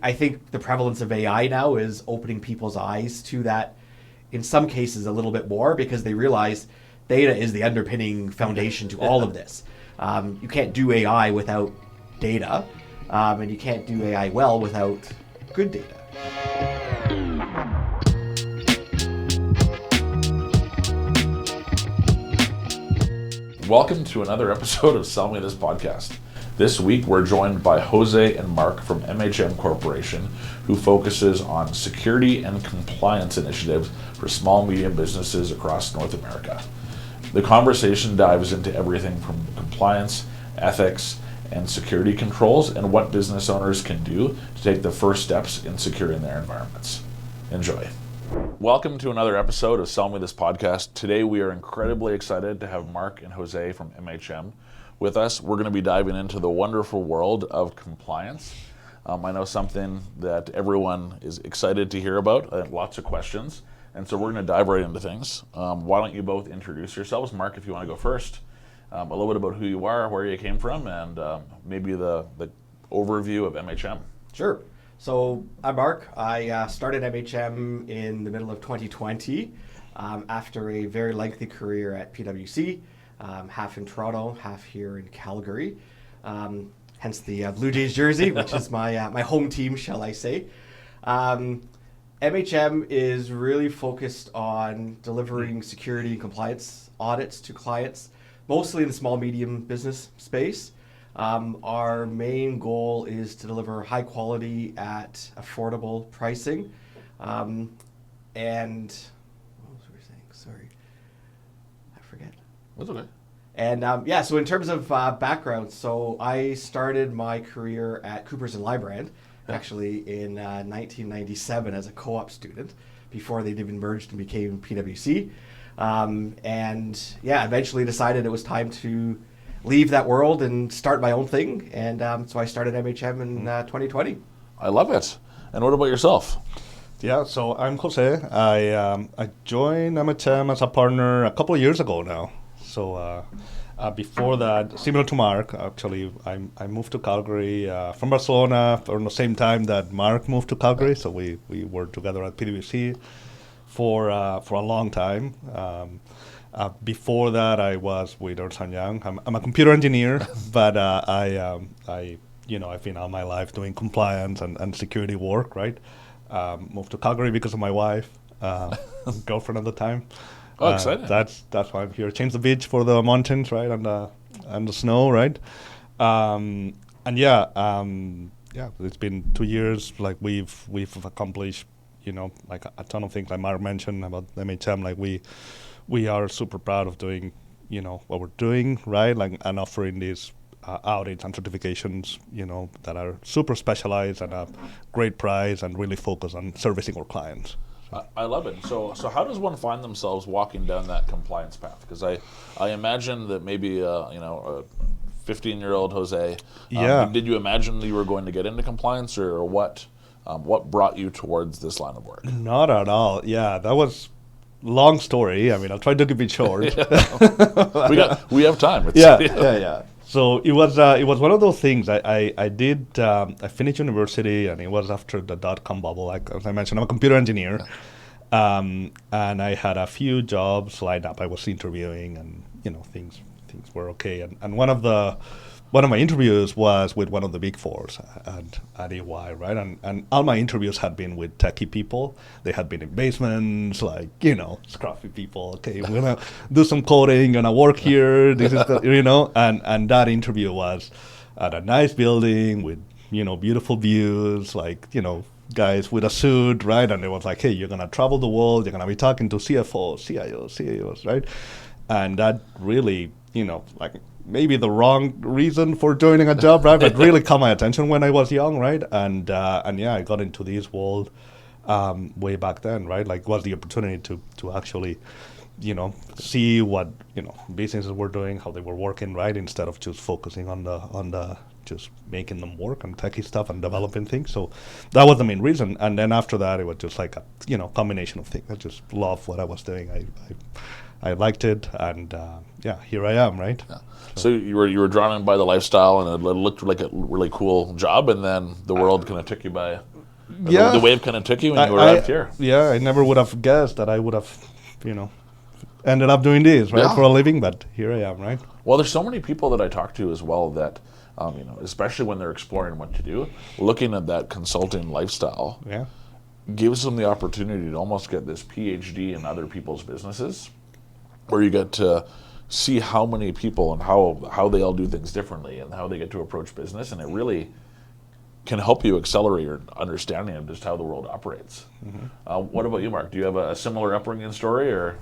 I think the prevalence of AI now is opening people's eyes to that, in some cases, a little bit more, because they realize data is the underpinning foundation to all of this. You can't do AI without data, and you can't do AI well without good data. Welcome to another episode of Sell Me This Podcast. This week we're joined by Jose and Mark from MHM Corporation, who focuses on security and compliance initiatives for small and medium businesses across North America. The conversation dives into everything from compliance, ethics, and security controls, and what business owners can do to take the first steps in securing their environments. Enjoy. Welcome to another episode of Sell Me This Podcast. Today we are incredibly excited to have Mark and Jose from MHM with us. We're going to be diving into the wonderful world of compliance. I know something that everyone is excited to hear about, lots of questions, and so we're going to dive right into things. Why don't you both introduce yourselves? Mark, if you want to go first, a little bit about who you are, where you came from, and maybe the overview of MHM. Sure. So I'm Mark. I started MHM in the middle of 2020 after a very lengthy career at PwC, half in Toronto, half here in Calgary. Hence the Blue Jays jersey, which is my home team, shall I say. MHM is really focused on delivering security and compliance audits to clients, mostly in the small medium business space. Our main goal is to deliver high quality at affordable pricing. And what was we saying? Sorry, I forget. That's okay. And so in terms of background, so I started my career at Coopers & Lybrand, actually in 1997 as a co-op student, before they even merged and became PwC. Eventually decided it was time to leave that world and start my own thing. And so I started MHM in 2020. I love it. And what about yourself? Yeah, so I'm Jose. I joined MHM as a partner a couple of years ago now. So before that, similar to Mark, actually, I moved to Calgary from Barcelona around the same time that Mark moved to Calgary. So we worked together at PwC for a long time. Before that, I was with Ernst & Young. I'm a computer engineer, but I've been all my life doing compliance and security work, right? Moved to Calgary because of my wife, girlfriend at the time. Oh, exciting! That's why I'm here. Change the beach for the mountains, right, and the snow, right? It's been 2 years. Like we've accomplished, like a ton of things. Like Mark mentioned about MHM, like we are super proud of doing, what we're doing, right? Like and offering these audits and certifications, that are super specialized and a great price and really focus on servicing our clients. I love it. So how does one find themselves walking down that compliance path? Because I imagine that maybe a 15-year-old Jose. Did you imagine that you were going to get into compliance, or what? What brought you towards this line of work? Not at all. Yeah, that was long story. I mean, I'll try to keep it short. we have time. Yeah. So it was one of those things. I finished university, and it was after the .com bubble. Like as I mentioned, I'm a computer engineer, and I had a few jobs lined up. I was interviewing, and things were okay. And one of my interviews was with one of the big fours at EY, right? And all my interviews had been with techie people. They had been in basements, like, scruffy people. Okay, we're going to do some coding, going to work here. This is and that interview was at a nice building with, beautiful views, like, guys with a suit, right? And it was like, hey, you're going to travel the world. You're going to be talking to CFOs, CIOs, CAOs, right? And that really, maybe the wrong reason for joining a job, right? But really caught my attention when I was young, right? And I got into this world way back then, right? Like, was the opportunity to actually, see what businesses were doing, how they were working, right? Instead of just focusing on the just making them work and techie stuff and developing things. So that was the main reason. And then after that, it was just like a combination of things. I just love what I was doing. I liked it, and here I am, right? Yeah. So you were drawn in by the lifestyle, and it looked like a really cool job, and then the world kind of took you by. The wave kind of took you, and you arrived here. Yeah, I never would have guessed that I would have, ended up doing this, right, for a living. But here I am, right? Well, there's so many people that I talk to as well that, especially when they're exploring what to do, looking at that consulting lifestyle, gives them the opportunity to almost get this PhD in other people's businesses, where you get to see how many people and how they all do things differently and how they get to approach business, and it really can help you accelerate your understanding of just how the world operates. What about you, Mark? Do you have a similar upbringing story, or?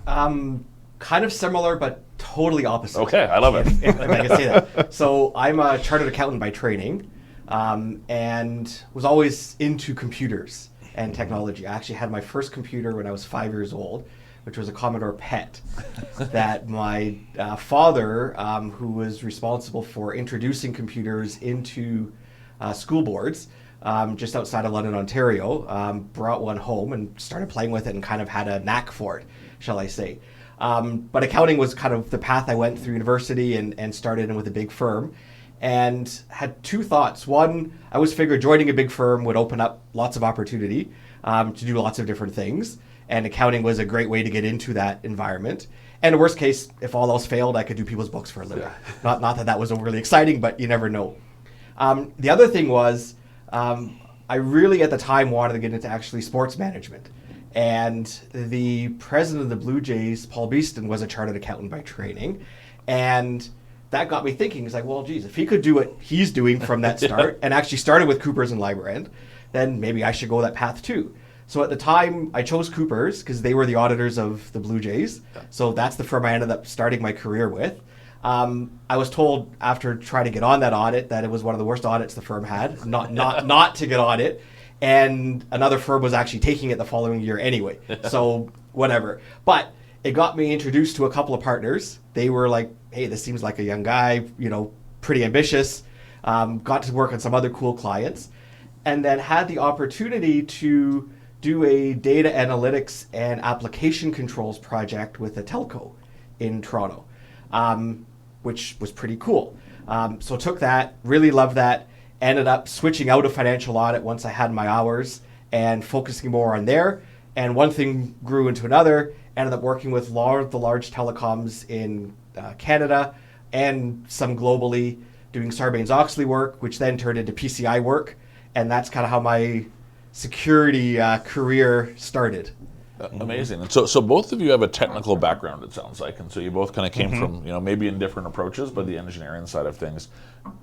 Kind of similar, but totally opposite. Okay, I love it. If I can say that. So I'm a chartered accountant by training, and was always into computers and technology. I actually had my first computer when I was 5 years old, which was a Commodore PET that my father, who was responsible for introducing computers into school boards just outside of London, Ontario, brought one home and started playing with it and kind of had a knack for it, shall I say. But accounting was kind of the path I went through university and started in with a big firm, and had two thoughts. One, I always figured joining a big firm would open up lots of opportunity to do lots of different things, and accounting was a great way to get into that environment. And the worst case, if all else failed, I could do people's books for a living. Not that was overly exciting, but you never know. The other thing was, I really at the time wanted to get into actually sports management. And the president of the Blue Jays, Paul Beeston, was a chartered accountant by training. And that got me thinking, it's like, well, geez, if he could do what he's doing from that start and actually started with Coopers and Librand, then maybe I should go that path too. So at the time, I chose Coopers because they were the auditors of the Blue Jays. So that's the firm I ended up starting my career with. I was told after trying to get on that audit that it was one of the worst audits the firm had, not to get on it. And another firm was actually taking it the following year anyway. So whatever. But it got me introduced to a couple of partners. They were like, hey, this seems like a young guy, pretty ambitious. Got to work on some other cool clients. And then had the opportunity to do a data analytics and application controls project with a telco in Toronto, which was pretty cool. So took that, really loved that. Ended up switching out of financial audit once I had my hours and focusing more on there. And one thing grew into another. Ended up working with the large telecoms in Canada and some globally, doing Sarbanes-Oxley work, which then turned into PCI work. And that's kind of how my security career started. Amazing. And so both of you have a technical background, it sounds like, and so you both kind of came from, maybe in different approaches, but the engineering side of things.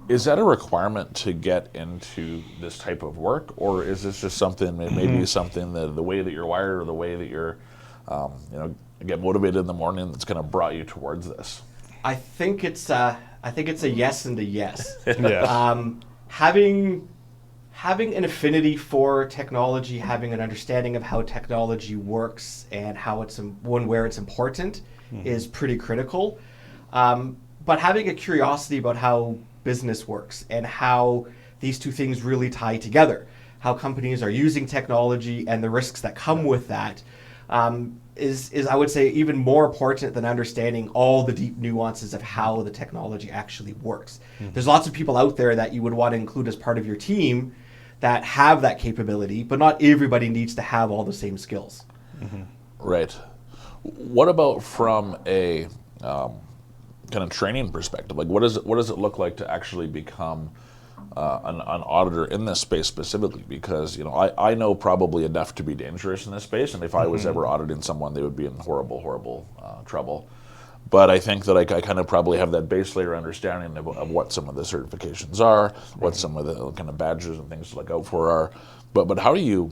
Is that a requirement to get into this type of work, or is this just something, maybe something that the way that you're wired or the way that you're, get motivated in the morning that's kind of brought you towards this? I think it's a yes and a yes. Yeah. Having an affinity for technology, having an understanding of how technology works and how where it's important is pretty critical. But having a curiosity about how business works and how these two things really tie together, how companies are using technology and the risks that come with that, is I would say even more important than understanding all the deep nuances of how the technology actually works. There's lots of people out there that you would want to include as part of your team that have that capability, but not everybody needs to have all the same skills. Right. What about from a kind of training perspective? Like, what does it look like to actually become an auditor in this space specifically? Because I know probably enough to be dangerous in this space, and if I was ever auditing someone, they would be in horrible trouble. But I think that I kind of probably have that base layer understanding of what some of the certifications are, what some of the kind of badges and things to look out for are. But how do you,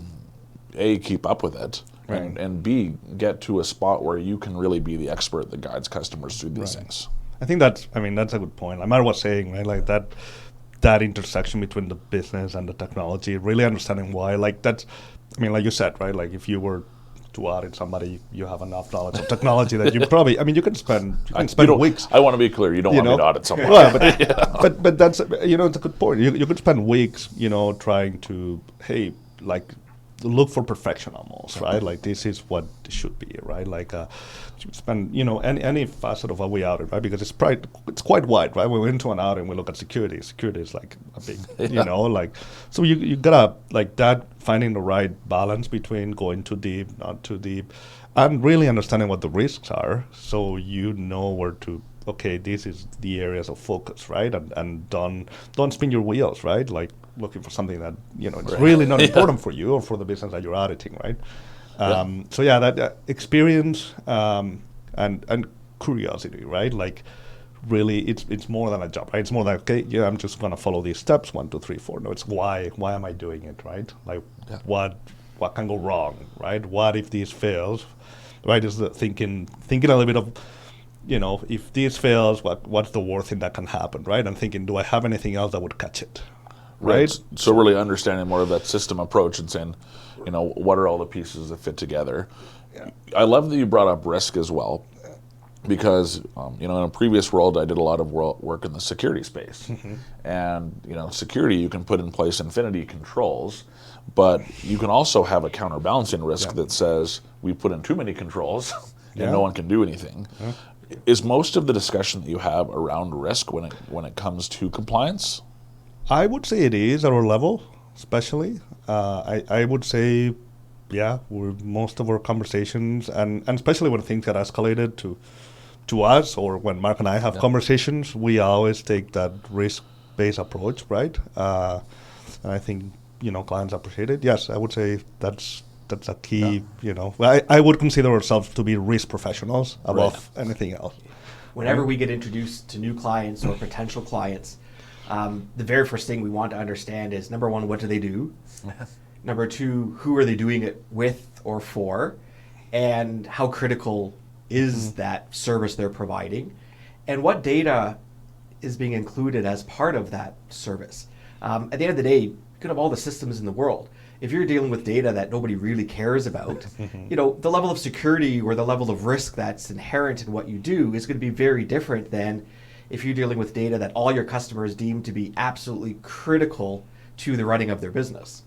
A, keep up with it, and B, get to a spot where you can really be the expert that guides customers through these things? I think that's a good point. Like Matt was saying, right? Like that intersection between the business and the technology, really understanding why. Like that's, like you said, right? Like if you were to audit somebody, you have enough knowledge of technology that you probably, you can spend weeks. I want to be clear, you don't want me to audit someone. Well, but that's, it's a good point. You could spend weeks, trying to, look for perfection almost, right? Like this is what it should be, right? Like spend any facet of a way audit, right? Because it's quite wide, right? When we went into an audit and we look at security. Security is like a big, like so you gotta like that finding the right balance between going too deep, not too deep, and really understanding what the risks are, so you know where to. Okay, this is the areas of focus, right? And don't spin your wheels, right? Like looking for something that it's really not important for you or for the business that you're auditing, right? So that experience and curiosity, right? Like really, it's more than a job, right? It's more like I'm just gonna follow these steps 1, 2, 3, 4. No, it's why am I doing it, right? Like what can go wrong, right? What if this fails, right? Is the thinking a little bit of if this fails, what's the worst thing that can happen, right? And thinking, do I have anything else that would catch it, right? So really understanding more of that system approach and saying, what are all the pieces that fit together? Yeah. I love that you brought up risk as well, because in a previous world, I did a lot of work in the security space, and security you can put in place infinity controls, but you can also have a counterbalancing risk that says we put in too many controls and no one can do anything. Yeah. Is most of the discussion that you have around risk when it comes to compliance? I would say it is at our level, especially. I would say, most of our conversations, and especially when things get escalated to us, or when Mark and I have conversations, we always take that risk-based approach, right? And I think clients appreciate it. Yes, I would say that's a key, I would consider ourselves to be risk professionals above anything else. Whenever we get introduced to new clients or potential clients, the very first thing we want to understand is, number one, what do they do? Number two, who are they doing it with or for? And how critical is that service they're providing? And what data is being included as part of that service? At the end of the day, you could have all the systems in the world. If you're dealing with data that nobody really cares about, the level of security or the level of risk that's inherent in what you do is going to be very different than if you're dealing with data that all your customers deem to be absolutely critical to the running of their business.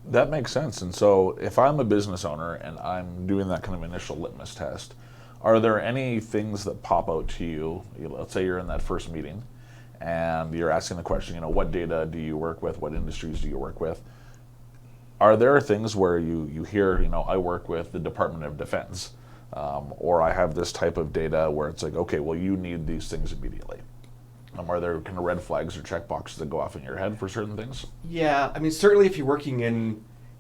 That makes sense. And so if I'm a business owner and I'm doing that kind of initial litmus test, are there any things that pop out to you? Let's say you're in that first meeting and you're asking the question, what data do you work with? What industries do you work with? Are there things where you hear, I work with the Department of Defense, or I have this type of data where it's like, okay, well, you need these things immediately? Are there kind of red flags or check boxes that go off in your head for certain things? Yeah, I mean, certainly if you're working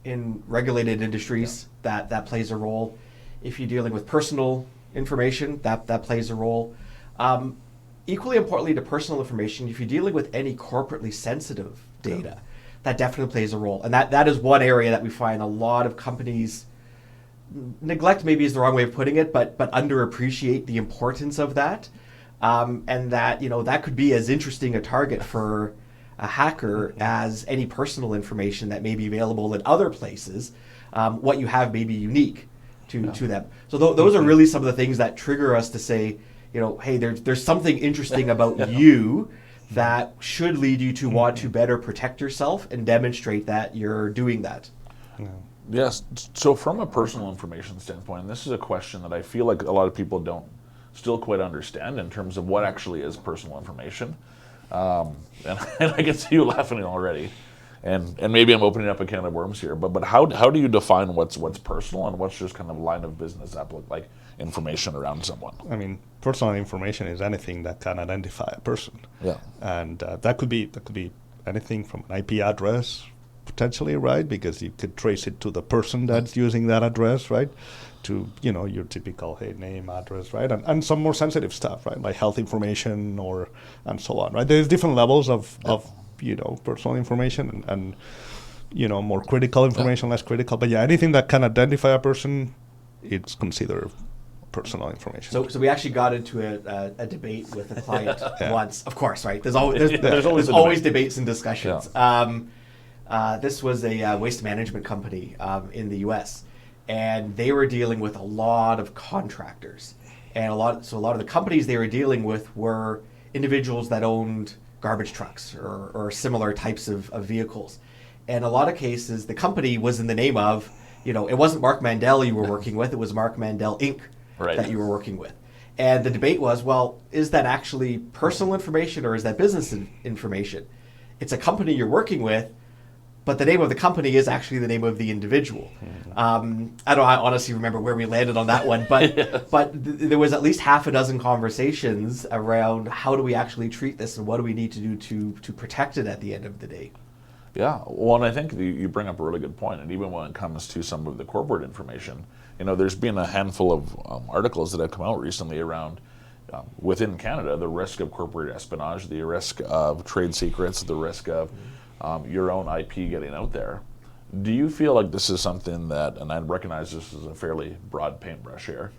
in regulated industries, that plays a role. If you're dealing with personal information, that plays a role. Equally importantly to personal information, if you're dealing with any corporately sensitive data, that definitely plays a role. And that is one area that we find a lot of companies neglect, maybe is the wrong way of putting it, but underappreciate the importance of that. And that, that could be as interesting a target for a hacker as any personal information that may be available in other places. What you have may be unique to them. So those are really some of the things that trigger us to say, hey, there's something interesting about you that should lead you to want to better protect yourself and demonstrate that you're doing that. Yeah. Yes. So from a personal information standpoint, and this is a question that I feel like a lot of people don't still quite understand in terms of what actually is personal information. And I can see you laughing already. And maybe I'm opening up a can of worms here, but how do you define what's personal and what's just kind of line of business like information around someone? I mean, personal information is anything that can identify a person. Yeah. And that could be anything from an IP address, potentially, right? Because you could trace it to the person that's using that address, right? To your typical name, address, right? And some more sensitive stuff, right? Like health information and so on, right? There's different levels of personal information and more critical information, less critical. But anything that can identify a person, it's considered personal information. So we actually got into a debate with a client once. Of course, right? There's always debates and discussions. Yeah. This was a waste management company in the U.S. and they were dealing with a lot of contractors, and a lot of the companies they were dealing with were individuals that owned garbage trucks or similar types of vehicles. And a lot of cases, the company was in the name of, it wasn't Mark Mandel you were working with, it was Mark Mandel Inc. Right. that you were working with. And the debate was, well, is that actually personal information or is that business information? It's a company you're working with, but the name of the company is actually the name of the individual. I honestly remember where we landed on that one, but there was at least half a dozen conversations around how do we actually treat this and what do we need to do to protect it at the end of the day. Yeah, well, and I think you bring up a really good point. And even when it comes to some of the corporate information, there's been a handful of articles that have come out recently around within Canada, the risk of corporate espionage, the risk of trade secrets, the risk of your own IP getting out there. Do you feel like this is something that, and I recognize this is a fairly broad paintbrush here,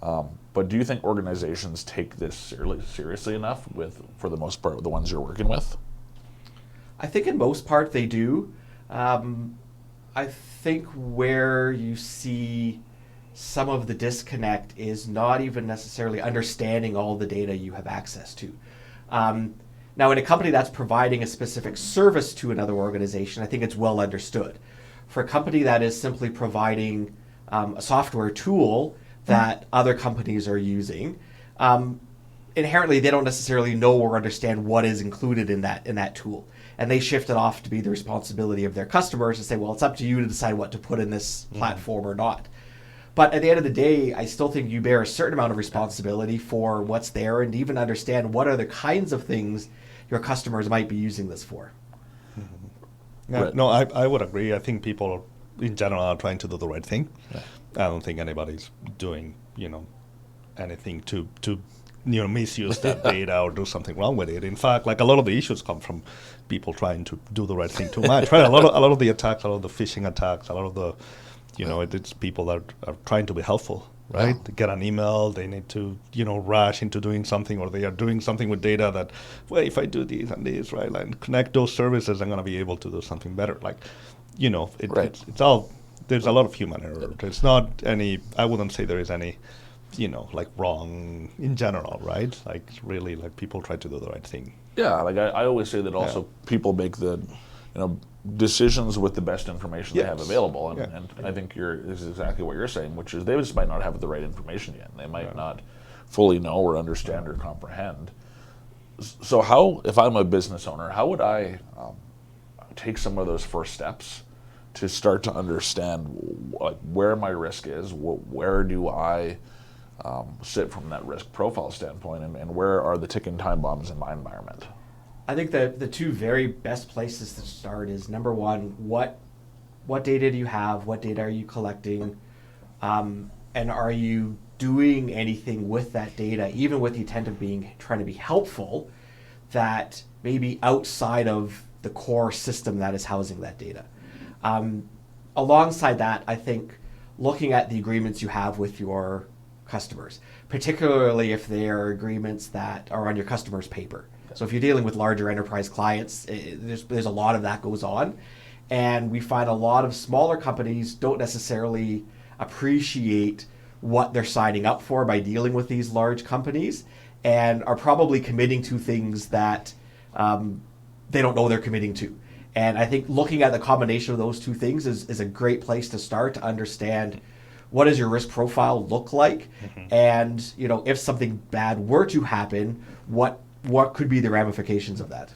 but do you think organizations take this seriously enough for the most part, the ones you're working with? I think in most part they do. I think where you see some of the disconnect is not even necessarily understanding all the data you have access to. Now, in a company that's providing a specific service to another organization, I think it's well understood. For a company that is simply providing a software tool that other companies are using, inherently they don't necessarily know or understand what is included in that tool. And they shift it off to be the responsibility of their customers to say, well, it's up to you to decide what to put in this platform or not. But at the end of the day, I still think you bear a certain amount of responsibility for what's there and even understand what are the kinds of things your customers might be using this for. Yeah, right. No, I would agree. I think people in general are trying to do the right thing. Yeah. I don't think anybody's doing, anything to misuse that data or do something wrong with it. In fact, like a lot of the issues come from people trying to do the right thing too much. Right? A lot of the attacks, a lot of the phishing attacks, a lot of the, it's people that are trying to be helpful, right? They get an email, they need to, rush into doing something, or they are doing something with data that, well, if I do this and this, right, and connect those services, I'm going to be able to do something better. Like, it's all, there's a lot of human error. There's not any, I wouldn't say there is any, like wrong in general, right? Like really, like people try to do the right thing. Yeah, like I always say that also people make the, decisions with the best information they have available, and I think this is exactly what you're saying, which is they just might not have the right information yet. They might not fully know or understand or comprehend. So how, if I'm a business owner, how would I take some of those first steps to start to understand where my risk is, where do I sit from that risk profile standpoint, and where are the ticking time bombs in my environment? I think that the two very best places to start is, number one, what data do you have? What data are you collecting? And are you doing anything with that data, even with the intent of trying to be helpful, that maybe outside of the core system that is housing that data? Alongside that, I think looking at the agreements you have with your customers, particularly if they are agreements that are on your customer's paper. So if you're dealing with larger enterprise clients, there's a lot of that goes on. And we find a lot of smaller companies don't necessarily appreciate what they're signing up for by dealing with these large companies, and are probably committing to things that they don't know they're committing to. And I think looking at the combination of those two things is a great place to start to understand what does your risk profile look like, and if something bad were to happen, what could be the ramifications of that?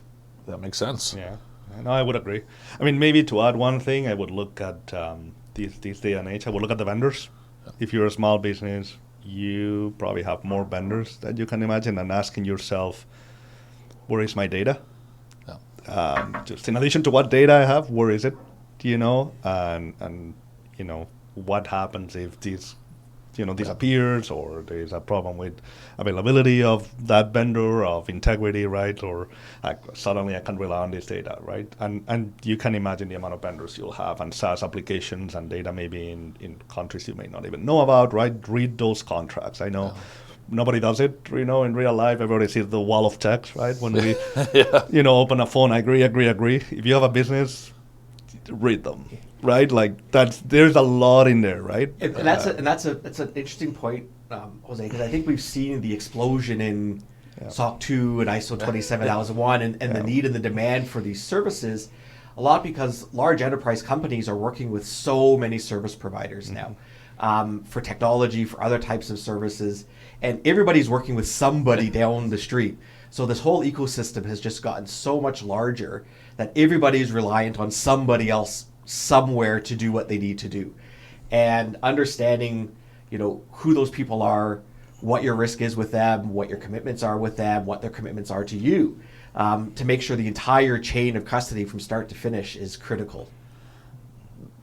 That makes sense. Yeah, no, I would agree. I mean, maybe to add one thing, I would look at this day and age. I would look at the vendors. If you're a small business, you probably have more vendors that you can imagine, and asking yourself, where is my data? Yeah. Just in addition to what data I have, where is it? And what happens if this disappears, or there's a problem with availability of that vendor, of integrity, right? Or suddenly I can't rely on this data, right? And you can imagine the amount of vendors you'll have, and SaaS applications and data maybe in countries you may not even know about, right? Read those contracts. I know nobody does it, in real life. Everybody sees the wall of text, right? When we, open a phone, agree. If you have a business, read them. Right, like there's a lot in there, right? And that's an interesting point, Jose, because I think we've seen the explosion in SOC 2 and ISO 27001 and the need and the demand for these services. A lot because large enterprise companies are working with so many service providers now, for technology, for other types of services, and everybody's working with somebody down the street. So this whole ecosystem has just gotten so much larger that everybody's reliant on somebody else somewhere to do what they need to do. And understanding, who those people are, what your risk is with them, what your commitments are with them, what their commitments are to you, to make sure the entire chain of custody from start to finish is critical.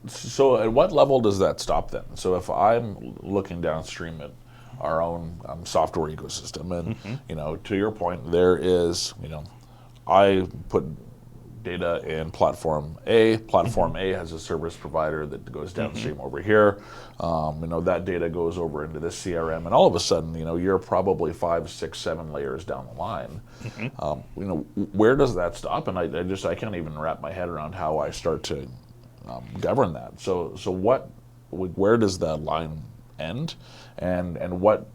So at what level does that stop then? So if I'm looking downstream at our own software ecosystem, and to your point, there is, I put data in platform A. Platform A has a service provider that goes downstream over here. That data goes over into this CRM, and all of a sudden, you're probably 5, 6, 7 layers down the line. Where does that stop? And I can't even wrap my head around how I start to govern that. So where does that line end, and what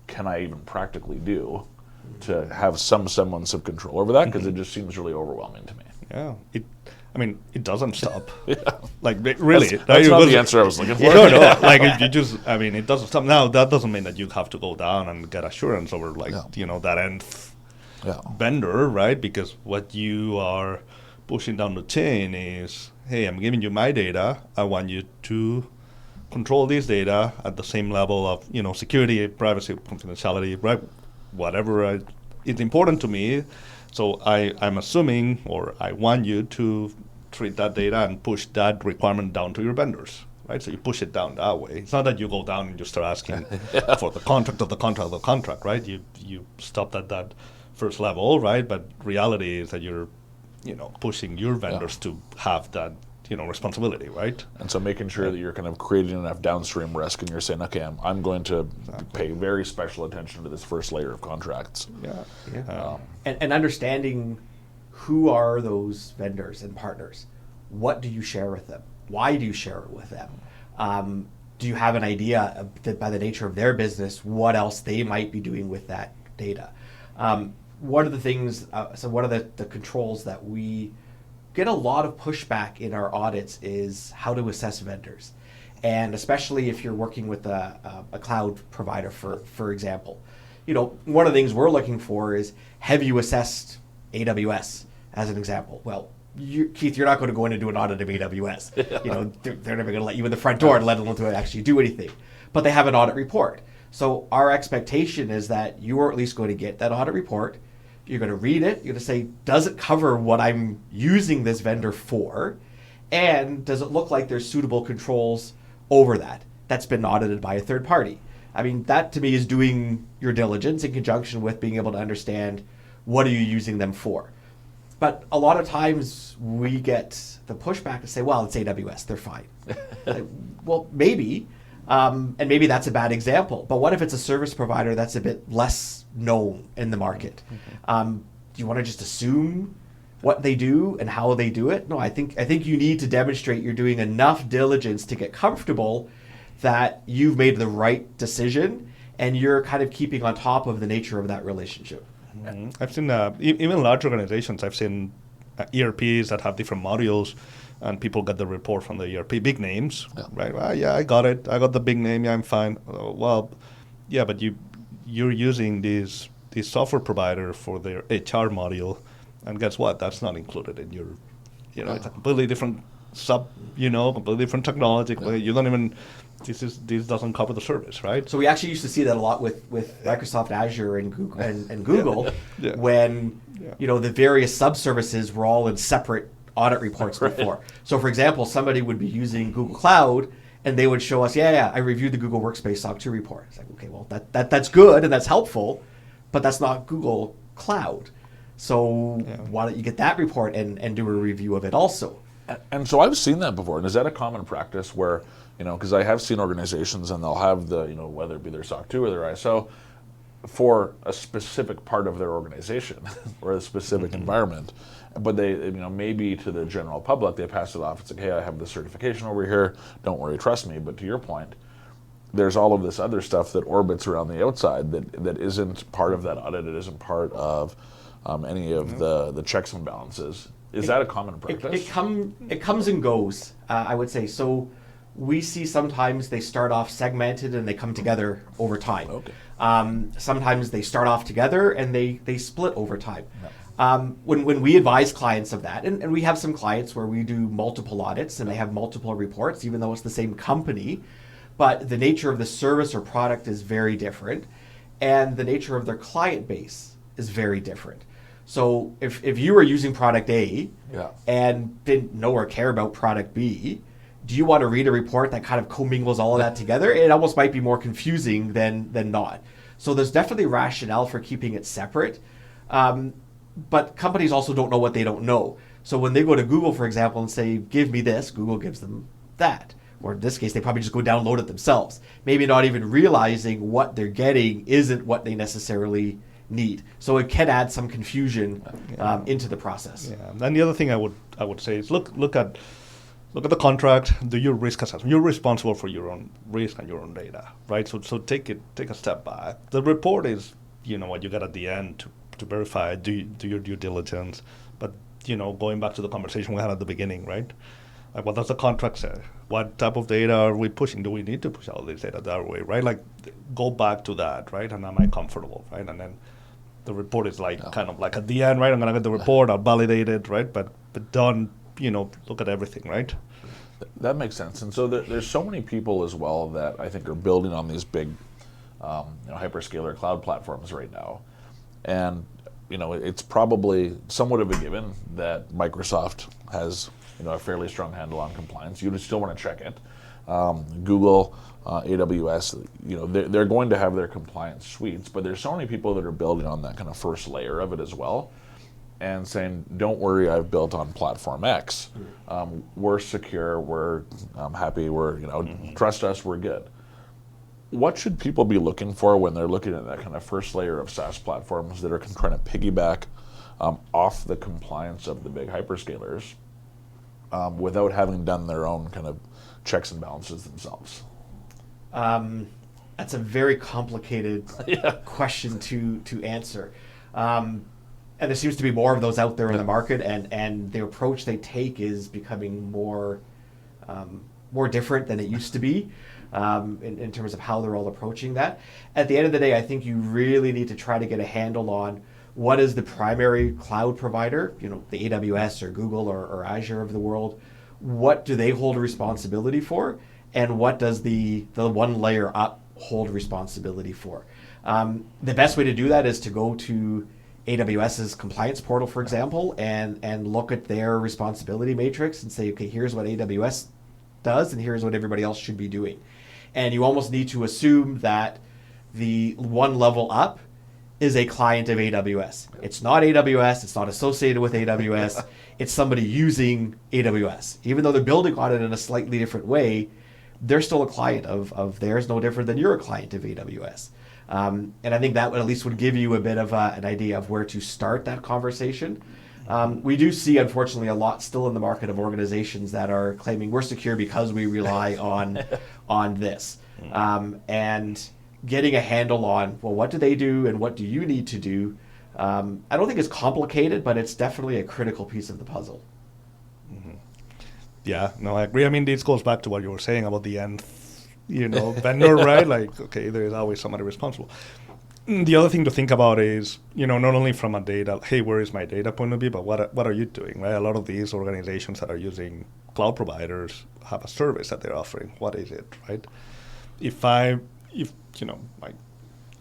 can I even practically do to have some semblance of control over that? Because it just seems really overwhelming to me. Yeah, it doesn't stop. Like really, that's not the answer I was looking for. No, like it doesn't stop. Now that doesn't mean that you have to go down and get assurance over that nth vendor, right? Because what you are pushing down the chain is, hey, I'm giving you my data. I want you to control this data at the same level of security, privacy, confidentiality, right? Whatever it's important to me. So I'm assuming, or I want you to treat that data and push that requirement down to your vendors, right? So you push it down that way. It's not that you go down and you start asking for the contract of the contract of the contract, right? You stop at that first level, right? But reality is that you're, pushing your vendors to have that, responsibility, right? And so making sure that you're kind of creating enough downstream risk, and you're saying, okay, I'm going to pay very special attention to this first layer of contracts. And understanding who are those vendors and partners. What do you share with them? Why do you share it with them? Do you have an idea that by the nature of their business, what else they might be doing with that data? What are the things, what are the controls that we get a lot of pushback in our audits is how to assess vendors. And especially if you're working with a cloud provider, for example. One of the things we're looking for is, have you assessed AWS as an example? Well, Keith, you're not going to go in and do an audit of AWS. They're never going to let you in the front door, let alone to actually do anything. But they have an audit report. So our expectation is that you are at least going to get that audit report. You're going to read it. You're going to say, does it cover what I'm using this vendor for? And does it look like there's suitable controls over that that's been audited by a third party? I mean, that to me is doing your diligence in conjunction with being able to understand what are you using them for. But a lot of times we get the pushback to say, well, it's AWS, they're fine. Well, maybe, and maybe that's a bad example. But what if it's a service provider that's a bit less known in the market? Do you want to just assume what they do and how they do it? No, I think you need to demonstrate you're doing enough diligence to get comfortable that you've made the right decision and you're kind of keeping on top of the nature of that relationship. I've seen, even large organizations, I've seen ERPs that have different modules, and people get the report from the ERP, big names, right? Well, yeah, I got it. I got the big name. Yeah, I'm fine. But you're using this software provider for their HR module, and guess what? That's not included in your, it's a completely different completely different technology. You don't even, this doesn't cover the service, right? So we actually used to see that a lot with Microsoft Azure and Google, and Google when the various subservices were all in separate audit reports before. So for example, somebody would be using Google Cloud and they would show us, I reviewed the Google Workspace SOC 2 report. It's like, okay, well that's good and that's helpful, but that's not Google Cloud. So why don't you get that report and do a review of it also? And so I've seen that before. And is that a common practice where, because I have seen organizations and they'll have the, whether it be their SOC 2 or their ISO, for a specific part of their organization or a specific environment, but they, maybe to the general public, they pass it off. It's like, hey, I have this certification over here. Don't worry, trust me. But to your point, there's all of this other stuff that orbits around the outside that isn't part of that audit. It isn't part of any of the checks and balances. Is that a common practice? It comes and goes, I would say. So we see sometimes they start off segmented and they come together over time. Okay. Sometimes they start off together and they split over time. Yeah. When we advise clients of that, and we have some clients where we do multiple audits and they have multiple reports, even though it's the same company, but the nature of the service or product is very different, and the nature of their client base is very different. So if you were using product A and didn't know or care about product B, do you want to read a report that kind of commingles all of that together? It almost might be more confusing than not. So there's definitely rationale for keeping it separate. But companies also don't know what they don't know. So when they go to Google, for example, and say, give me this, Google gives them that. Or in this case, they probably just go download it themselves. Maybe not even realizing what they're getting isn't what they necessarily need. So it can add some confusion into the process. Yeah. And the other thing I would say is look at the contract, do your risk assessment. You're responsible for your own risk and your own data, right? So take a step back. The report is, what you got at the end to verify, do your due diligence. But, going back to the conversation we had at the beginning, right? Like, what does the contract say? What type of data are we pushing? Do we need to push all this data that way, right? Like, go back to that, right? And am I comfortable, right? And then the report is kind of like at the end, right? I'm gonna get the report, I'll validate it, right? But don't, look at everything, right? That makes sense. And so there's so many people as well that I think are building on these big hyperscaler cloud platforms right now. And it's probably somewhat of a given that Microsoft has a fairly strong handle on compliance. You still want to check it. Google, AWS, they're going to have their compliance suites, but there's so many people that are building on that kind of first layer of it as well, and saying, don't worry, I've built on platform X. We're secure, we're happy, trust us, we're good. What should people be looking for when they're looking at that kind of first layer of SaaS platforms that are trying to piggyback off the compliance of the big hyperscalers without having done their own kind of checks and balances themselves? That's a very complicated question to answer. And there seems to be more of those out there in the market, and the approach they take is becoming more different than it used to be in terms of how they're all approaching that. At the end of the day, I think you really need to try to get a handle on what is the primary cloud provider, the AWS or Google or Azure of the world. What do they hold a responsibility for? And what does the one layer up hold responsibility for? The best way to do that is to go to AWS's compliance portal, for example, and look at their responsibility matrix and say, okay, here's what AWS does and here's what everybody else should be doing. And you almost need to assume that the one level up is a client of AWS. It's not AWS, it's not associated with AWS, it's somebody using AWS. Even though they're building on it in a slightly different way, they're still a client of theirs, no different than you're a client of AWS. And I think that at least would give you a bit of an idea of where to start that conversation. We do see, unfortunately, a lot still in the market of organizations that are claiming we're secure because we rely on this. And getting a handle on, well, what do they do and what do you need to do? I don't think it's complicated, but it's definitely a critical piece of the puzzle. Mm-hmm. Yeah, no, I agree. I mean, this goes back to what you were saying about the end, vendor, right? Like, okay, there is always somebody responsible. The other thing to think about is, not only from a data, hey, where is my data point of view, but what are you doing, right? A lot of these organizations that are using cloud providers have a service that they're offering. What is it, right? If I'm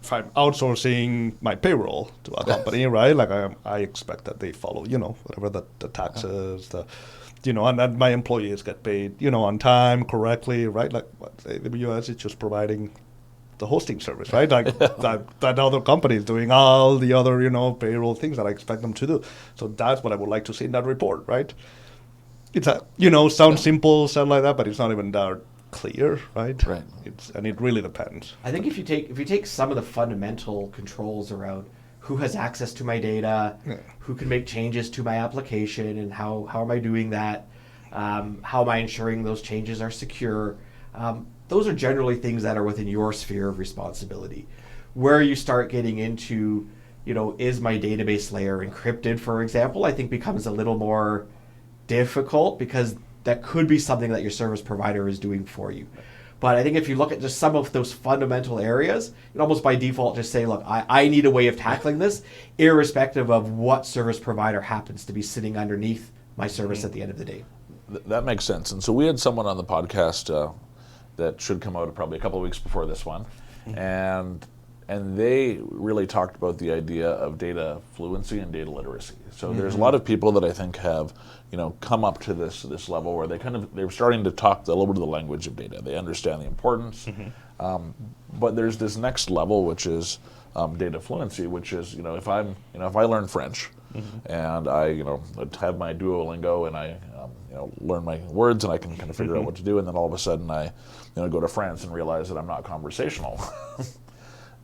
outsourcing my payroll to a company, right? Like I expect that they follow, whatever the taxes, and that my employees get paid, on time, correctly, right? Like AWS is just providing the hosting service, right? Like that other company is doing all the other, payroll things that I expect them to do. So that's what I would like to see in that report, right? It's sounds simple, sound like that, but it's not even that clear, right? Right. And it really depends. I think if you take some of the fundamental controls around who has access to my data, who can make changes to my application, and how am I doing that? How am I ensuring those changes are secure? Those are generally things that are within your sphere of responsibility. Where you start getting into, is my database layer encrypted, for example, I think becomes a little more difficult because that could be something that your service provider is doing for you. But I think if you look at just some of those fundamental areas, you almost by default just say, look, I need a way of tackling this, irrespective of what service provider happens to be sitting underneath my service at the end of the day. That makes sense. And so we had someone on the podcast that should come out probably a couple of weeks before this one, and they really talked about the idea of data fluency and data literacy. So there's a lot of people that I think have come up to this level where they're starting to talk a little bit of the language of data. They understand the importance, but there's this next level, which is data fluency, which is if I learn French and I have my Duolingo and I learn my words and I can kind of figure out what to do, and then all of a sudden I go to France and realize that I'm not conversational.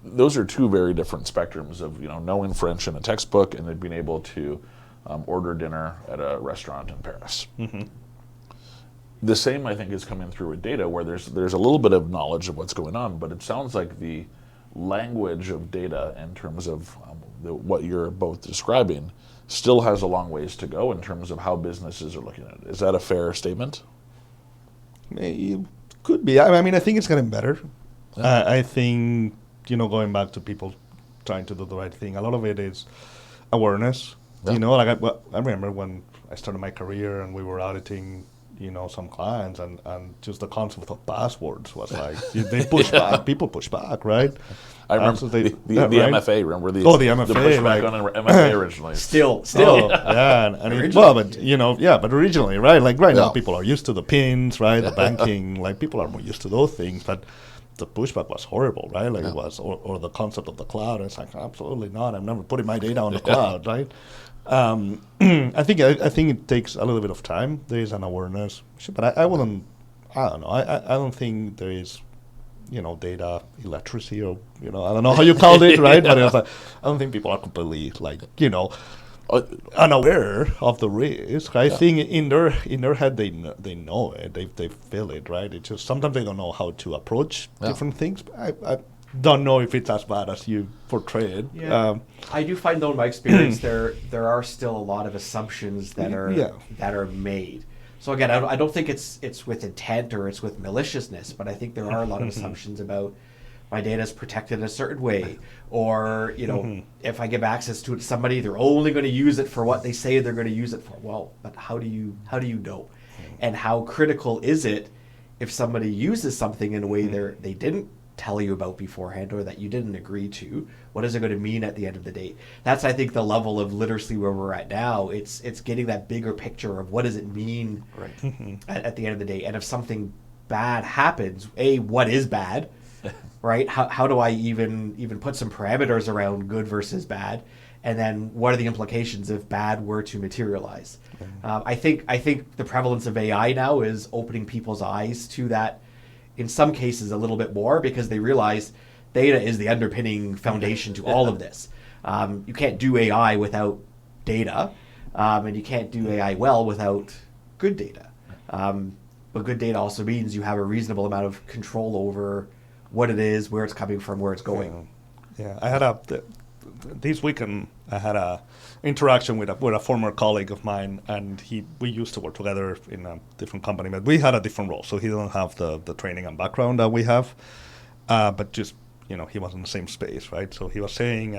Those are two very different spectrums of knowing French in a textbook and then being able to order dinner at a restaurant in Paris. The same, I think, is coming through with data, where there's a little bit of knowledge of what's going on, but it sounds like the language of data in terms of what you're both describing still has a long ways to go in terms of how businesses are looking at it. Is that a fair statement? It could be. I mean, I think it's getting better. Yeah. I think, going back to people trying to do the right thing, a lot of it is awareness. Yeah. I remember when I started my career and we were auditing, some clients, and just the concept of passwords was like, they push back, people push back, right? I remember the right? MFA. Remember the the MFA, the pushback on MFA originally. Still. Yeah, but originally, right? Like now, people are used to the pins, right? The banking, like people are more used to those things, but the pushback was horrible, right? Like it was, or the concept of the cloud. It's like absolutely not. I'm never putting my data on the cloud, right? I think it takes a little bit of time. There is an awareness, but I don't know. I don't think there is, data illiteracy, or I don't know how you called it, right? But it's like, I don't think people are completely unaware of the risk. I think in their head they know it, they feel it, right? It's just sometimes they don't know how to approach different things. I don't know if it's as bad as you portray it. Yeah. I do find, though, in my experience, there are still a lot of assumptions that are made. So again, I don't think it's with intent or it's with maliciousness, but I think there are a lot of assumptions about my data is protected in a certain way, or if I give access to it to somebody, they're only going to use it for what they say they're going to use it for. Well, but how do you know? And how critical is it if somebody uses something in a way they didn't tell you about beforehand, or that you didn't agree to? What is it going to mean at the end of the day? That's, I think, the level of literacy where we're at now. It's getting that bigger picture of what does it mean at the end of the day. And if something bad happens, what is bad, right? How do I even put some parameters around good versus bad? And then what are the implications if bad were to materialize? I think the prevalence of AI now is opening people's eyes to that, in some cases a little bit more, because they realize data is the underpinning foundation to all of this. You can't do AI without data, and you can't do AI well without good data. But good data also means you have a reasonable amount of control over what it is, where it's coming from, where it's going. Yeah, I had this weekend I had a interaction with a former colleague of mine, and we used to work together in a different company, but we had a different role, so he didn't have the training and background that we have, but just he was in the same space, right? So he was saying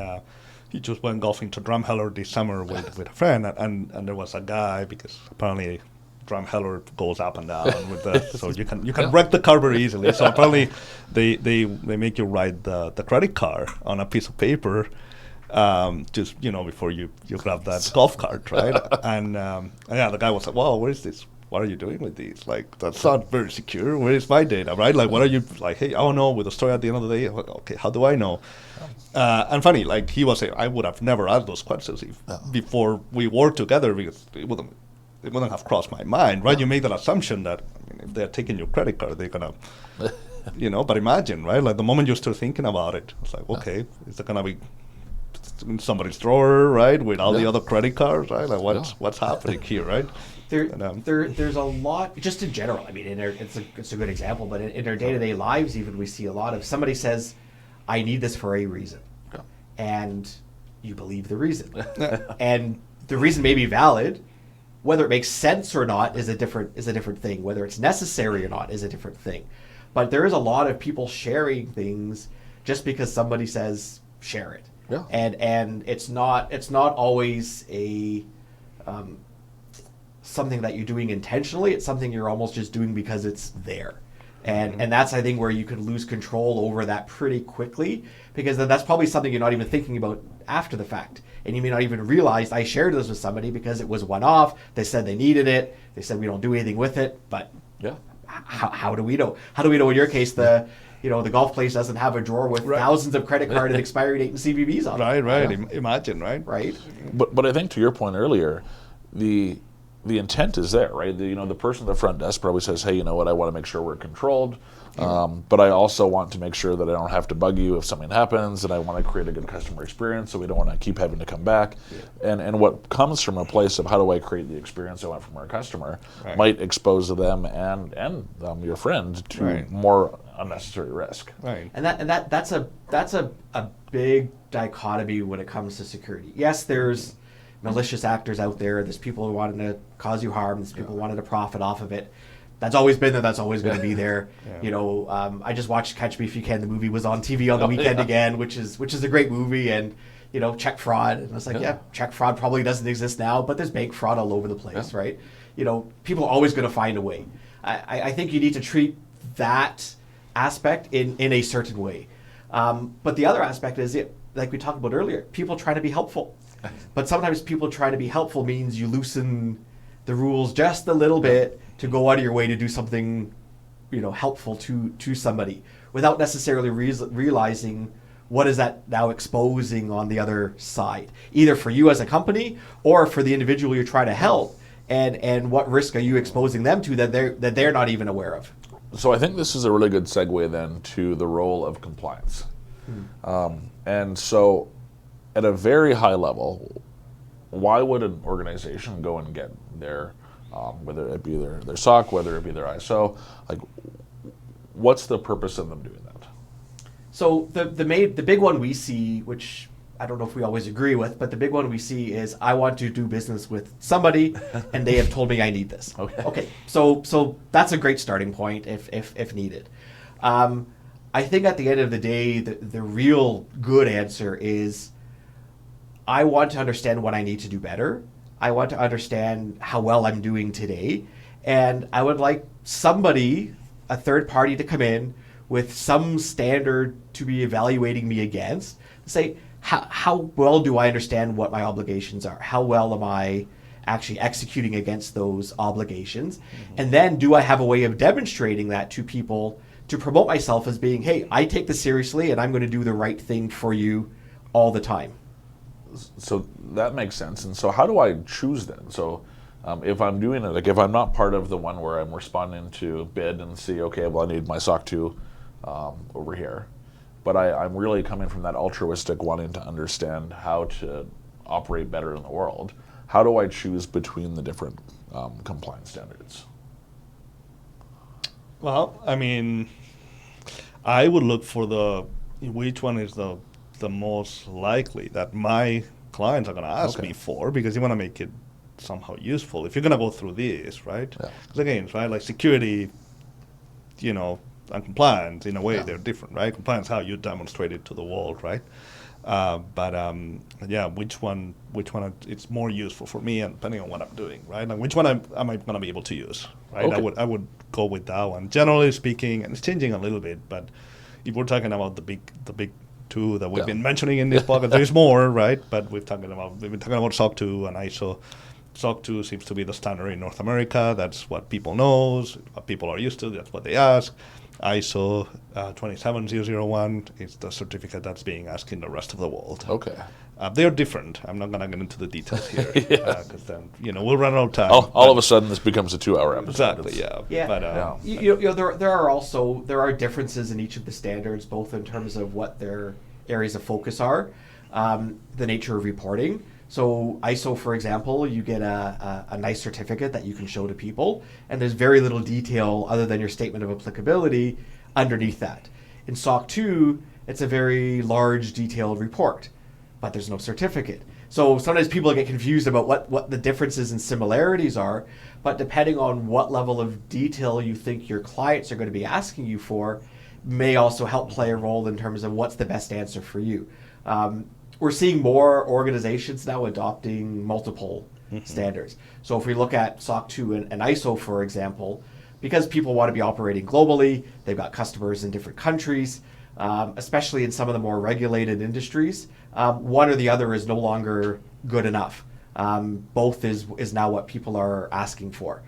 he just went golfing to Drumheller this summer with a friend, and there was a guy, because apparently Drumheller goes up and down with so you can wreck the car very easily. So apparently they make you write the credit card on a piece of paper, just before you grab that golf cart, right? And the guy was like, "Wow, where is this? What are you doing with these? Like, that's not very secure. Where is my data, right? Like, what are you like? Hey, I don't know." With the story at the end of the day, okay, how do I know? And funny, like he was saying, I would have never asked those questions before we worked together, because it wouldn't have crossed my mind, right? You make that assumption that if they're taking your credit card, they're gonna, But imagine, right? Like the moment you start thinking about it, it's like, okay, is it gonna be in somebody's drawer, right, with all the other credit cards, right? Like what's happening here, right? There's a lot, just in general. I mean, it's a good example, but in our day-to-day lives, even we see a lot of somebody says, "I need this for a reason," and you believe the reason. And the reason may be valid. Whether it makes sense or not is a different thing. Whether it's necessary or not is a different thing. But there is a lot of people sharing things just because somebody says share it. Yeah. And it's not always a something that you're doing intentionally. It's something you're almost just doing because it's there. And that's, I think, where you could lose control over that pretty quickly, because then that's probably something you're not even thinking about after the fact. And you may not even realize I shared this with somebody because it was one-off. They said they needed it. They said we don't do anything with it. But how do we know? How do we know in your case the golf place doesn't have a drawer with thousands of credit card and expiry date and CVVs on it? Right. Imagine, right? Right. But I think to your point earlier, the intent is there, right? The person at the front desk probably says, hey, you know what, I want to make sure we're controlled, but I also want to make sure that I don't have to bug you if something happens, and I want to create a good customer experience so we don't want to keep having to come back. And what comes from a place of how do I create the experience I want from our customer might expose them and your friend to more unnecessary risk. Right. And that's a big dichotomy when it comes to security. Yes, there's malicious actors out there. There's people who wanted to cause you harm. There's people who wanted to profit off of it. That's always been there. That's always going to be there. I just watched Catch Me If You Can. The movie was on TV on the weekend again, which is a great movie. And check fraud. And I was like, check fraud probably doesn't exist now, but there's bank fraud all over the place, right? People are always going to find a way. I think you need to treat that aspect in a certain way. But the other aspect is, like we talked about earlier, people trying to be helpful. But sometimes people trying to be helpful means you loosen the rules just a little bit to go out of your way to do something, helpful to somebody without necessarily realizing what is that now exposing on the other side, either for you as a company or for the individual you're trying to help, and what risk are you exposing them to that they're not even aware of. So I think this is a really good segue then to the role of compliance. And so at a very high level, why would an organization go and get their, whether it be their SOC, whether it be their ISO, like what's the purpose of them doing that? So the big one we see, which I don't know if we always agree with, but the big one we see is I want to do business with somebody and they have told me I need this. Okay. So that's a great starting point if needed. I think at the end of the day, the real good answer is I want to understand what I need to do better. I want to understand how well I'm doing today. And I would like somebody, a third party, to come in with some standard to be evaluating me against. Say, how well do I understand what my obligations are? How well am I actually executing against those obligations? And then do I have a way of demonstrating that to people to promote myself as being, hey, I take this seriously and I'm going to do the right thing for you all the time. So that makes sense. And so how do I choose then? So if I'm doing it, like if I'm not part of the one where I'm responding to bid and see, okay, well, I need my SOC 2 over here, but I'm really coming from that altruistic wanting to understand how to operate better in the world, how do I choose between the different compliance standards? Well, I mean, I would look for which one is the most likely that my clients are going to ask me for, because you want to make it somehow useful. If you're going to go through this, right? Because again, right, like security, and compliance, in a way, they're different, right? Compliance, how you demonstrate it to the world, right? Which one it's more useful for me, and depending on what I'm doing, right? Like which one am I going to be able to use, right? I would go with that one. Generally speaking, and it's changing a little bit, but if we're talking about the big two that we've been mentioning in this podcast, there's more, right? But we've been talking about SOC 2 and ISO. SOC 2 seems to be the standard in North America. That's what people knows, what people are used to. That's what they ask. ISO 27001 is the certificate that's being asked in the rest of the world. They're different. I'm not going to get into the details here because then we'll run out of time. All of a sudden, this becomes a 2-hour episode. Exactly. But there are differences in each of the standards, both in terms of what their areas of focus are, the nature of reporting. So ISO, for example, you get a nice certificate that you can show to people, and there's very little detail other than your statement of applicability underneath that. In SOC 2, it's a very large, detailed report. but there's no certificate. So sometimes people get confused about what the differences and similarities are, but depending on what level of detail you think your clients are going to be asking you for, may also help play a role in terms of what's the best answer for you. We're seeing more organizations now adopting multiple standards. So if we look at SOC 2 and ISO, for example, because people want to be operating globally, they've got customers in different countries, especially in some of the more regulated industries, one or the other is no longer good enough. Both is now what people are asking for.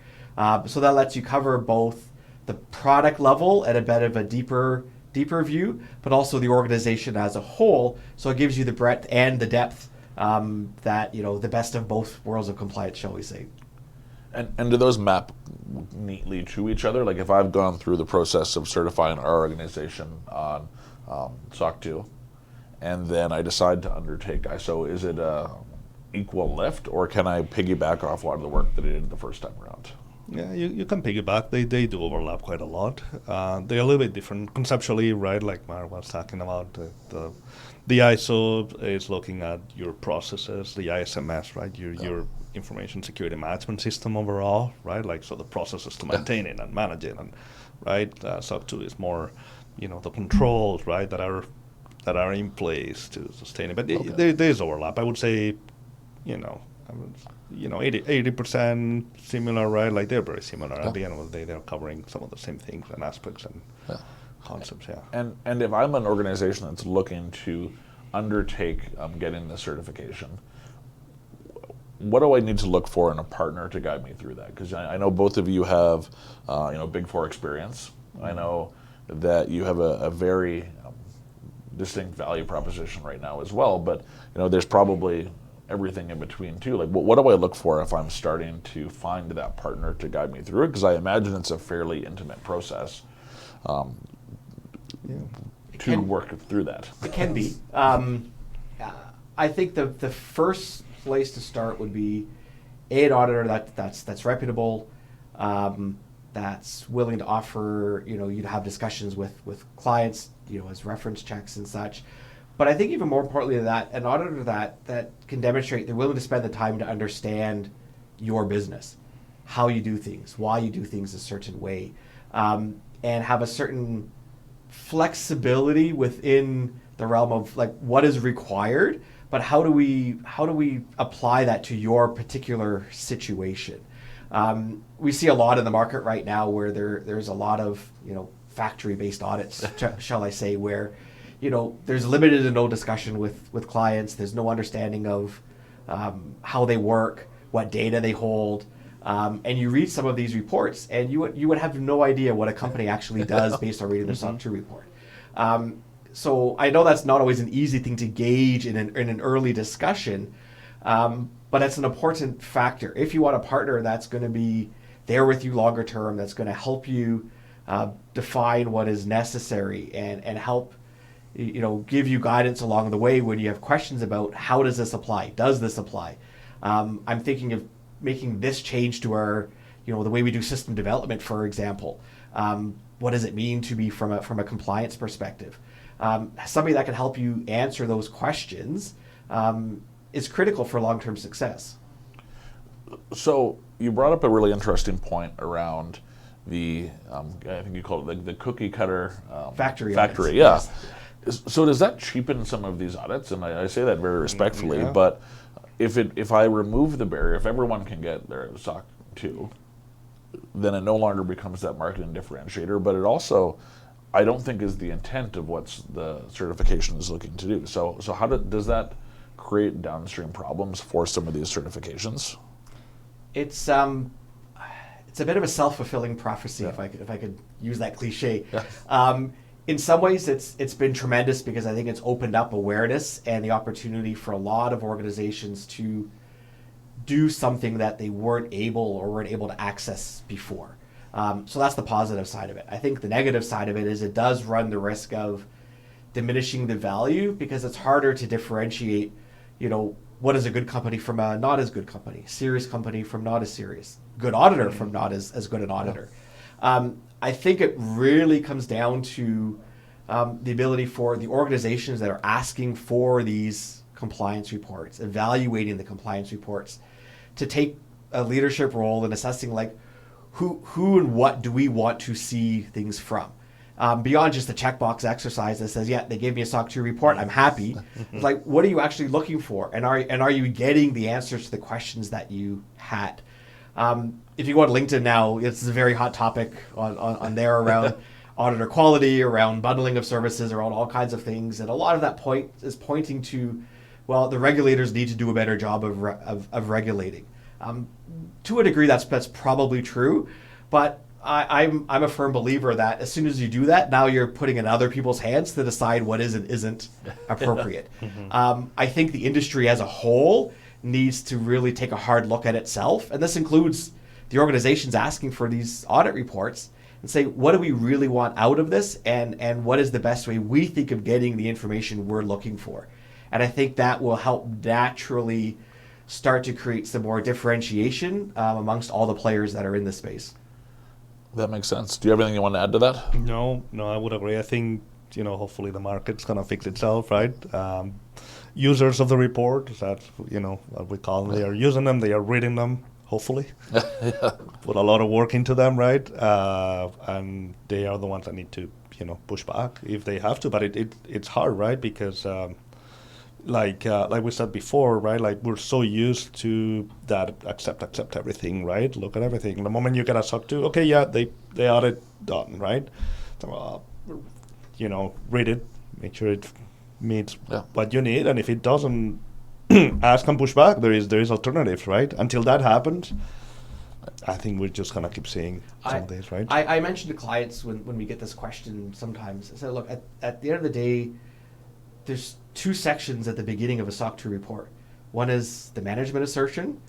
So that lets you cover both the product level at a bit of a deeper view, but also the organization as a whole. So it gives you the breadth and the depth that, the best of both worlds of compliance, shall we say. And do those map neatly to each other? Like if I've gone through the process of certifying our organization on SOC 2, and then I decide to undertake ISO, is it a equal lift, or can I piggyback off a lot of the work that I did the first time around? Yeah, you can piggyback. They do overlap quite a lot. They're a little bit different conceptually, right? Like Mark was talking about, the ISO is looking at your processes, the ISMS, right? Your information security management system overall, right? Like, so the processes to maintain it and manage it, and right. SOC 2 is more, the controls, right, that are in place to sustain it. But there is overlap. I would say, 80% similar, right? Like they're very similar. At the end of the day, they're covering some of the same things and aspects and concepts. Yeah. And if I'm an organization that's looking to undertake getting the certification, what do I need to look for in a partner to guide me through that? Because I know both of you have, Big Four experience. I know that you have a very distinct value proposition right now as well. But there's probably everything in between too. Like, what do I look for if I'm starting to find that partner to guide me through it? Because I imagine it's a fairly intimate process to work through that. It can be. I think the first place to start would be an auditor that's reputable, that's willing to offer, you to have discussions with clients, as reference checks and such. But I think even more importantly than that, an auditor that can demonstrate they're willing to spend the time to understand your business, how you do things, why you do things a certain way, and have a certain flexibility within the realm of like what is required, but how do we apply that to your particular situation? We see a lot in the market right now where there's a lot of factory-based audits, shall I say, where there's limited to no discussion with clients. There's no understanding of how they work, what data they hold, and you read some of these reports, and you would have no idea what a company actually does based on reading their SOC 2 report. So I know that's not always an easy thing to gauge in an early discussion, but it's an important factor. If you want a partner that's going to be there with you longer term, that's going to help you define what is necessary and help give you guidance along the way when you have questions about how does this apply? Does this apply? I'm thinking of making this change to our, the way we do system development, for example. What does it mean to be from a compliance perspective? Somebody that can help you answer those questions is critical for long-term success. So you brought up a really interesting point around the, I think you called it the cookie cutter factory. Yeah. Yes. So does that cheapen some of these audits? And I say that very respectfully, but if I remove the barrier, if everyone can get their SOC 2, then it no longer becomes that marketing differentiator, but it also, I don't think, is the intent of what the certification is looking to do. So how does that create downstream problems for some of these certifications? It's a bit of a self-fulfilling prophecy, if I could use that cliche. Yeah. In some ways, it's been tremendous because I think it's opened up awareness and the opportunity for a lot of organizations to do something that they weren't able to access before. So that's the positive side of it. I think the negative side of it is it does run the risk of diminishing the value because it's harder to differentiate, what is a good company from a not as good company, serious company from not as serious, good auditor from not as good an auditor. I think it really comes down to the ability for the organizations that are asking for these compliance reports, evaluating the compliance reports, to take a leadership role in assessing like who and what do we want to see things from. Beyond just the checkbox exercise that says, yeah, they gave me a SOC 2 report, I'm happy. It's like, what are you actually looking for? And are you getting the answers to the questions that you had? If you go on LinkedIn now, it's a very hot topic on there around auditor quality, around bundling of services, around all kinds of things. And a lot of that point is pointing to, well, the regulators need to do a better job of regulating. To a degree, that's probably true, but I'm a firm believer that as soon as you do that, now you're putting in other people's hands to decide what is and isn't appropriate. I think the industry as a whole needs to really take a hard look at itself, and this includes the organizations asking for these audit reports, and say, what do we really want out of this, and what is the best way we think of getting the information we're looking for. And I think that will help naturally start to create some more differentiation amongst all the players that are in this space. That makes sense. Do you have anything you want to add to that? No, I would agree. I think, hopefully the market's going to fix itself, right? Users of the report, that's, what we call them, they are using them, they are reading them, hopefully. Put a lot of work into them, right? And they are the ones that need to, push back if they have to. But it's hard, right? Because like we said before, right? Like we're so used to that accept everything, right? Look at everything. The moment you get a SOC 2, okay, yeah, they audit done, right? So, read it, make sure it meets what you need, and if it doesn't, ask and push back. There is alternatives, right? Until that happens, I think we're just gonna keep seeing some of these, right? I mentioned to clients when we get this question sometimes, I said, look, at the end of the day, there's two sections at the beginning of a SOC 2 report. One is the management assertion,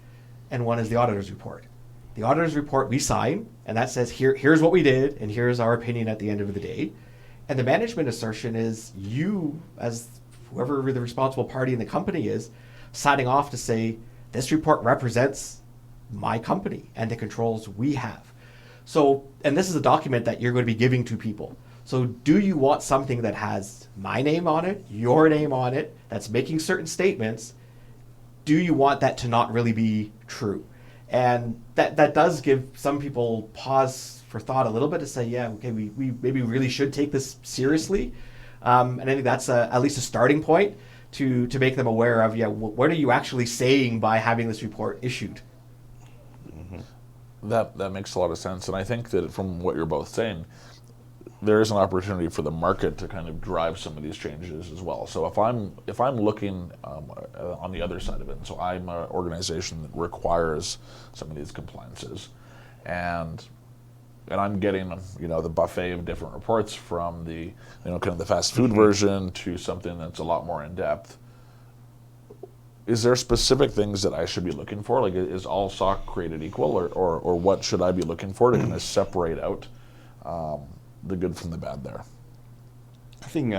and one is the auditor's report. The auditor's report we sign, and that says here's what we did, and here's our opinion at the end of the day. And the management assertion is you, as whoever the responsible party in the company is, signing off to say this report represents my company and the controls we have. So, and this is a document that you're going to be giving to people. So do you want something that has my name on it, your name on it, that's making certain statements? Do you want that to not really be true? And that does give some people pause for thought a little bit to say, yeah, okay, we maybe really should take this seriously. And I think that's at least a starting point to make them aware of, what are you actually saying by having this report issued? That makes a lot of sense. And I think that from what you're both saying, there is an opportunity for the market to kind of drive some of these changes as well. So if I'm looking on the other side of it, and so I'm an organization that requires some of these compliances, and I'm getting the buffet of different reports from the kind of the fast food version to something that's a lot more in depth. Is there specific things that I should be looking for? Like, is all SOC created equal, or what should I be looking for to kind of separate out the good from the bad there? I think,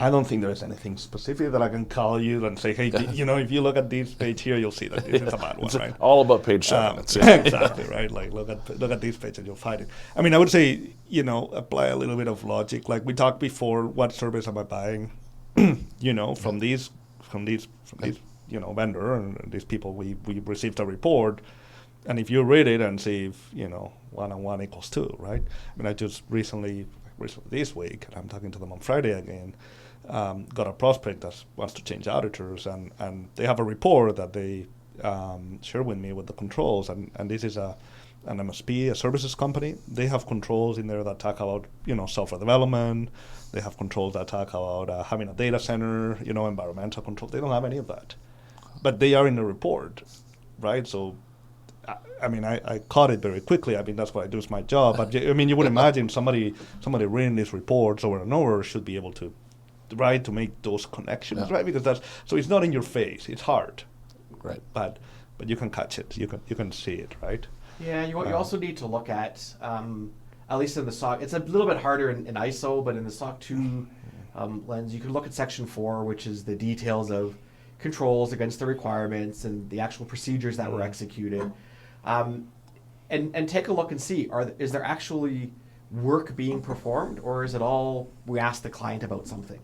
I don't think there is anything specific that I can call you and say, hey, if you look at this page here, you'll see that this is a bad one, right? All about page 7. Exactly, right? Like, look at this page and you'll find it. I mean, I would say, apply a little bit of logic. Like we talked before, what service am I buying? From these vendor and these people, we received a report, and if you read it and see if 1 and 1 equals 2, right? I mean, I just recently this week, and I'm talking to them on Friday again, got a prospect that wants to change auditors, and they have a report that they share with me with the controls, and this is an MSP, a services company. They have controls in there that talk about software development. They have controls that talk about having a data center, environmental control. They don't have any of that, but they are in the report, right? So, I caught it very quickly. I mean, that's what I do, is my job. But you would imagine somebody reading these reports over and over should be able to, right, to make those connections, right? Because so it's not in your face. It's hard, right? But you can catch it. You can see it, right? Yeah. You also need to look at least in the SOC. It's a little bit harder in ISO, but in the SOC 2 lens, you can look at Section 4, which is the details of controls against the requirements and the actual procedures that were executed. And take a look and see, is there actually work being performed, or is it all we asked the client about something,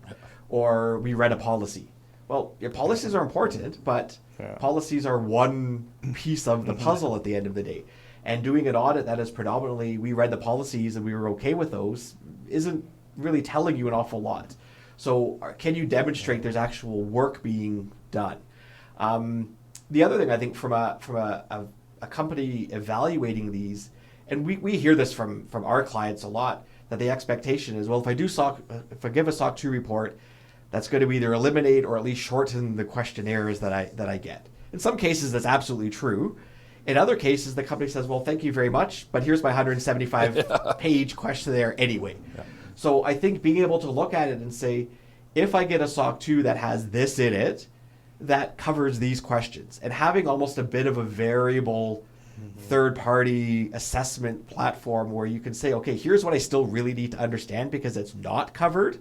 or we read a policy? Well, your policies are important, but policies are one piece of the puzzle at the end of the day. And doing an audit that is predominantly we read the policies and we were okay with those isn't really telling you an awful lot. So can you demonstrate there's actual work being done? The other thing I think from a company evaluating these, and we hear this from our clients a lot, that the expectation is, well, if I give a SOC 2 report, that's going to either eliminate or at least shorten the questionnaires that I get. In some cases, that's absolutely true. In other cases, the company says, well, thank you very much, but here's my 175-page questionnaire anyway. Yeah. So I think being able to look at it and say, if I get a SOC 2 that has this in it, that covers these questions. And having almost a bit of a variable third-party assessment platform where you can say, okay, here's what I still really need to understand because it's not covered,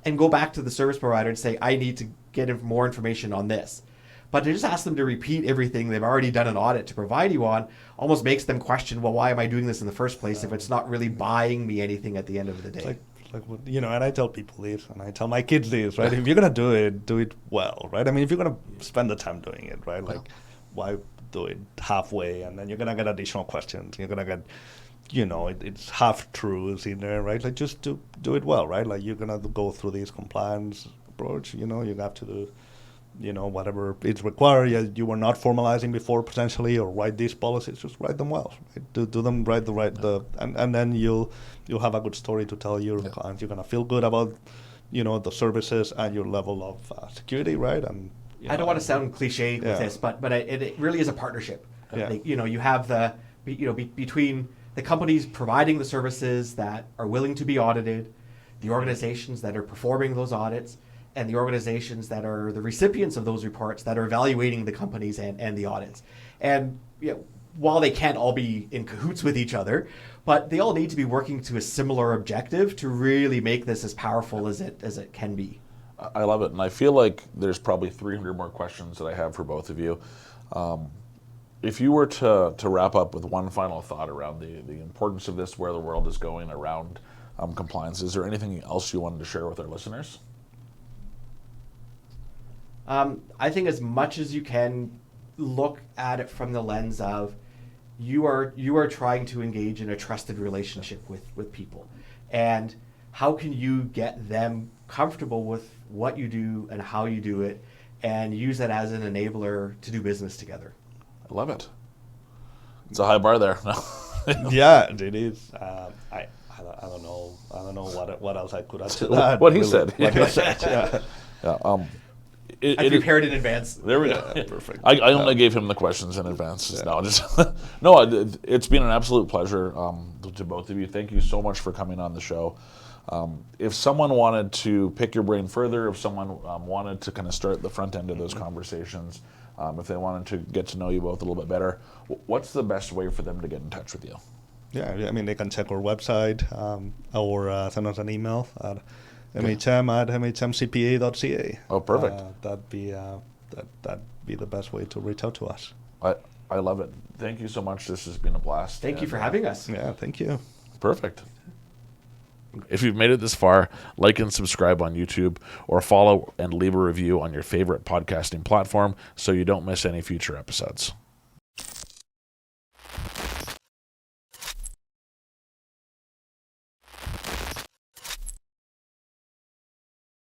and go back to the service provider and say, I need to get more information on this. But to just ask them to repeat everything they've already done an audit to provide you on almost makes them question, well, why am I doing this in the first place if it's not really buying me anything at the end of the day? And I tell people this, and I tell my kids this, right? If you're going to do it well, right? I mean, if you're going to spend the time doing it, right? Like, why do it halfway? And then you're going to get additional questions. You're going to get, it's half-truths in there, right? Like, just do it well, right? Like, you're going to go through this compliance approach, you have to do, whatever is required. You were not formalizing before potentially, or write these policies, just write them well. Right? Do them right, and then you'll have a good story to tell your clients. You're gonna feel good about, the services and your level of security, right? And I don't want to sound cliche with this, but it really is a partnership. Yeah. Like, you have between the companies providing the services that are willing to be audited, the organizations that are performing those audits, and the organizations that are the recipients of those reports that are evaluating the companies and the audits. And while they can't all be in cahoots with each other, but they all need to be working to a similar objective to really make this as powerful as it can be. I love it, and I feel like there's probably 300 more questions that I have for both of you. If you were to wrap up with one final thought around the importance of this, where the world is going around compliance, is there anything else you wanted to share with our listeners? I think as much as you can, look at it from the lens of you are trying to engage in a trusted relationship with people, and how can you get them comfortable with what you do and how you do it, and use that as an enabler to do business together. I love it. It's a high bar there. Yeah, it is. I don't know what else I could add to that. What he said. What he said. Yeah. I prepared in advance. There we go. Yeah, perfect. I only gave him the questions in advance. Yeah. No, it's been an absolute pleasure to both of you. Thank you so much for coming on the show. If someone wanted to pick your brain further, if someone wanted to kind of start the front end of those conversations, if they wanted to get to know you both a little bit better, what's the best way for them to get in touch with you? Yeah, I mean, they can check our website or send us an email at mhm@mhmcpa.ca. Oh, perfect. That'd be the best way to reach out to us. I love it. Thank you so much. This has been a blast. Thank you for having us. Yeah, thank you. Perfect. If you've made it this far, like and subscribe on YouTube, or follow and leave a review on your favorite podcasting platform so you don't miss any future episodes.